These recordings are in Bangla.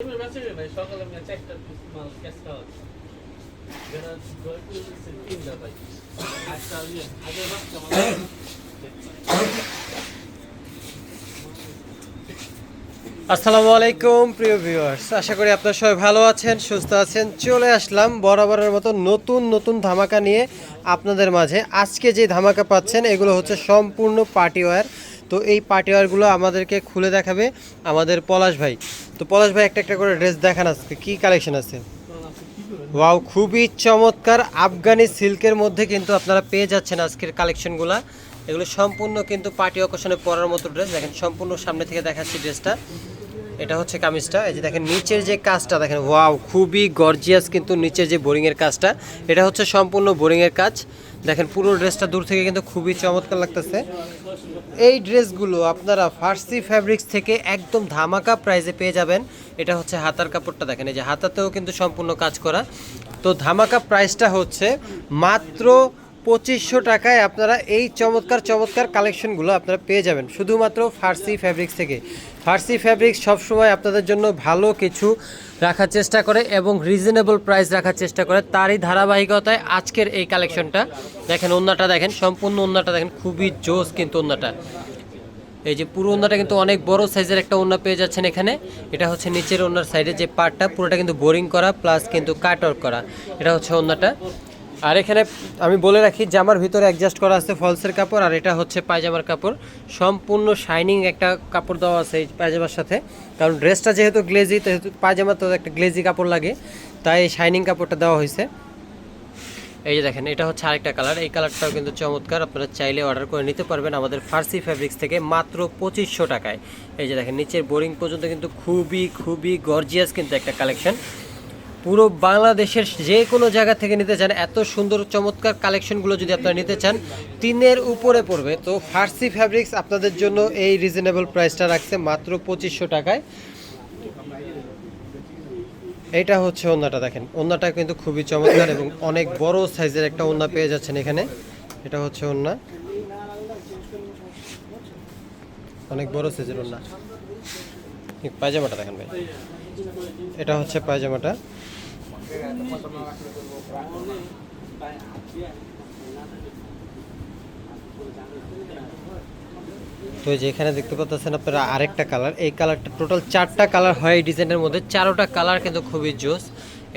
সকালে ম্যাচ একটা মাল ক্যাচ খাওয়া যারা জয়পুর তিনটা ভাই আজকে আগে বাচ্চা আসসালামু আলাইকুম প্রিয় ভিউয়ার্স, আশা করি আপনারা সবাই ভালো আছেন, সুস্থ আছেন। চলে আসলাম বরাবরের মতো নতুন নতুন ধামাকা নিয়ে আপনাদের মাঝে। আজকে যে ধামাকা পাচ্ছেন এগুলো হচ্ছে সম্পূর্ণ পার্টিওয়্যার। তো এই পার্টিওয়্যারগুলো আমাদেরকে খুলে দেখাবে আমাদের পলাশ ভাই। তো পলাশ ভাই একটা একটা করে ড্রেস দেখান, আজকে কী কালেকশন আছে। ওয়াও, খুবই চমৎকার আফগানি সিল্কের মধ্যে কিন্তু আপনারা পেয়ে যাচ্ছেন আজকের কালেকশনগুলো। এগুলো সম্পূর্ণ কিন্তু পার্টি অকেশনে পরার মতো ড্রেস। দেখেন সম্পূর্ণ সামনে থেকে দেখাচ্ছি ড্রেসটা। এটা হচ্ছে কামিজটা। এই যে দেখেন নিচের যে কাজটা দেখেন, ওয়াও খুবই গর্জিয়াস। কিন্তু নিচের যে বোরিংয়ের কাজটা, এটা হচ্ছে সম্পূর্ণ বোরিংয়ের কাজ। দেখেন পুরো ড্রেসটা দূর থেকে কিন্তু খুবই চমৎকার লাগতেছে। এই ড্রেসগুলো আপনারা ফার্সি ফ্যাব্রিক্স থেকে একদম ধামাকা প্রাইসে পেয়ে যাবেন। এটা হচ্ছে হাতার কাপড়টা দেখেন, এই যে হাতাতেও কিন্তু সম্পূর্ণ কাজ করা। তো ধামাকা প্রাইসটা হচ্ছে মাত্র 2500 টাকায় আপনারা এই চমৎকার চমৎকার কালেকশনগুলো আপনারা পেয়ে যাবেন শুধুমাত্র ফার্সি ফ্যাব্রিক্স থেকে। ফার্সি ফ্যাব্রিক্স সবসময় আপনাদের জন্য ভালো কিছু রাখার চেষ্টা করে এবং রিজনেবল প্রাইস রাখার চেষ্টা করে। তারই ধারাবাহিকতায় আজকের এই কালেকশনটা দেখেন। ওন্নাটা দেখেন, সম্পূর্ণ ওন্নাটা দেখেন, খুবই জোস কিন্তু ওন্নাটা। এই যে পুরো ওন্নাটা কিন্তু অনেক বড় সাইজের একটা ওন্না পেয়ে যাচ্ছেন এখানে। এটা হচ্ছে নিচের ওন্নার সাইডে যে পার্টটা, পুরোটা কিন্তু বোরিং করা প্লাস কিন্তু কাট ওয়ার্ক করা। এটা হচ্ছে ওন্নাটা। আর এখানে আমি বলে রাখি, জামার ভিতরে অ্যাডজাস্ট করা আছে ফলসের কাপড়, আর এটা হচ্ছে পায়জামার কাপড়। সম্পূর্ণ শাইনিং একটা কাপড় দেওয়া আছে এই পায়জামার সাথে, কারণ ড্রেসটা যেহেতু গ্লেজি, যেহেতু পায়জামা তো একটা গ্লেজি কাপড় লাগে, তাই এই শাইনিং কাপড়টা দেওয়া হয়েছে। এই যে দেখেন, এটা হচ্ছে আরেকটা কালার। এই কালারটাও কিন্তু চমৎকার, আপনারা চাইলে অর্ডার করে নিতে পারবেন আমাদের ফার্সি ফ্যাব্রিক্স থেকে মাত্র 2500 টাকায়। এই যে দেখেন নিচের বোরিং পর্যন্ত কিন্তু খুবই খুবই গর্জিয়াস কিন্তু একটা কালেকশন। পুরো বাংলাদেশের যে কোনো জায়গা থেকে নিতে চান, এত সুন্দর চমৎকার কালেকশনগুলো যদি আপনারা নিতে চান, 3-এর উপরে পড়বে। তো ফার্সি ফ্যাব্রিক্স আপনাদের জন্য এই রিজনেবল প্রাইসটা রাখছে মাত্র 2500 টাকায়। এটা হচ্ছে ওন্নাটা দেখেন, ওন্নাটা কিন্তু খুবই চমৎকার এবং অনেক বড় সাইজের একটা ওন্না পেয়ে যাচ্ছেন এখানে। এটা হচ্ছে ওন্না, অনেক বড় সাইজের ওন্না। পায়জামাটা দেখেন ভাই, এটা হচ্ছে পায়জামাটা। তো এই যে এখানে দেখতে পাচ্ছেন আপনারা আরেকটা কালার। এই কালারটা টোটাল 4টা কালার হয় এই ডিজাইনের মধ্যে, 4টা কালার কিন্তু খুবই জোস।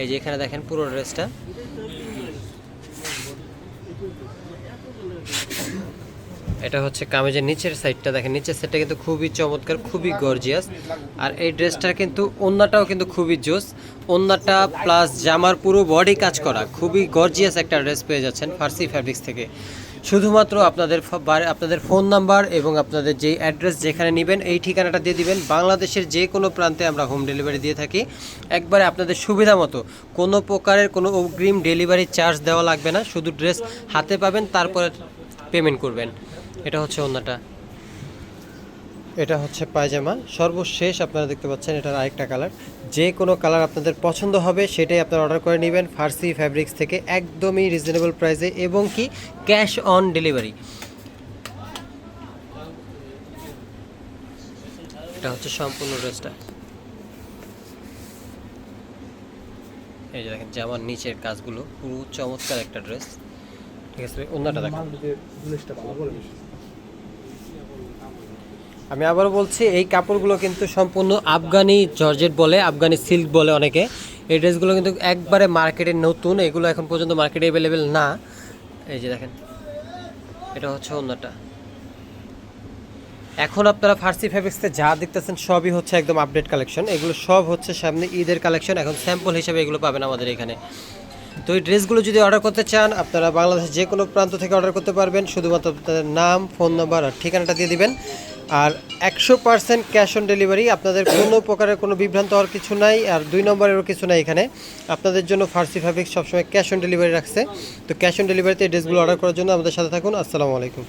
এই যে এখানে দেখেন পুরো ড্রেসটা। এটা হচ্ছে কামিজের নিচের সাইডটা দেখেন, নিচের সাইডটা কিন্তু খুবই চমৎকার, খুবই গর্জিয়াস। আর এই ড্রেসটার কিন্তু ওন্নাটাও কিন্তু খুবই জোস। ওন্নাটা প্লাস জামার পুরো বডি কাজ করা, খুবই গর্জিয়াস একটা ড্রেস পেয়ে যাচ্ছেন ফার্সি ফ্যাব্রিক্স থেকে। শুধুমাত্র আপনাদের ফোন নাম্বার এবং আপনাদের যেই অ্যাড্রেস যেখানে নেবেন এই ঠিকানাটা দিয়ে দিবেন। বাংলাদেশের যে কোনো প্রান্তে আমরা হোম ডেলিভারি দিয়ে থাকি। একবারে আপনাদের সুবিধা মতো, কোনো প্রকারের কোনো অগ্রিম ডেলিভারি চার্জ দেওয়া লাগবে না। শুধু ড্রেস হাতে পাবেন, তারপরে পেমেন্ট করবেন। এটা হচ্ছে ওন্নাটা, এটা হচ্ছে পায়জামা। সর্বশেষ আপনারা দেখতে পাচ্ছেন এটার আরেকটা কালার। যে কোনো কালার আপনাদের পছন্দ হবে সেটাই আপনারা অর্ডার করে নেবেন ফার্সি ফ্যাব্রিক্স থেকে একদমই রিজনেবল প্রাইসে এবং কি ক্যাশ অন ডেলিভারি। এটা হচ্ছে সম্পূর্ণ ড্রেসটা। এই যে দেখেন জামার নিচের কাজগুলো, পুরো চমৎকার একটা ড্রেস। ঠিক আছে, ওন্নাটা দেখেন। আমি আবারও বলছি, এই কাপড়গুলো কিন্তু সম্পূর্ণ আফগানি জর্জেট বলে, আফগানি সিল্ক বলে অনেকে। এই ড্রেসগুলো কিন্তু একবারে মার্কেটে নতুন, এগুলো এখন পর্যন্ত মার্কেটে অ্যাভেলেবেল না। এই যে দেখেন, এটা হচ্ছে ওন্নাটা। এখন আপনারা ফার্সি ফ্যাব্রিক্সে যা দেখতেছেন সবই হচ্ছে একদম আপডেট কালেকশন। এগুলো সব হচ্ছে সামনে ঈদের কালেকশন, এখন স্যাম্পল হিসেবে এগুলো পাবেন আমাদের এখানে। তো এই ড্রেসগুলো যদি অর্ডার করতে চান, আপনারা বাংলাদেশের যে কোনো প্রান্ত থেকে অর্ডার করতে পারবেন। শুধুমাত্র আপনাদের নাম, ফোন নাম্বার আর ঠিকানাটা দিয়ে দিবেন। আর 100% ক্যাশ অন ডেলিভারি। আপনাদের কোনো প্রকারের কোনো বিভ্রান্ত হওয়ার কিছু নাই, আর 2 নম্বরেরও কিছু নাই এখানে। আপনাদের জন্য ফার্সি ফ্যাব্রিক্স সবসময় ক্যাশ অন ডেলিভারি রাখছে। তো ক্যাশ অন ডেলিভারিতে এই ড্রেসগুলো অর্ডার করার জন্য আমাদের সাথে থাকুন। আসসালামু আলাইকুম।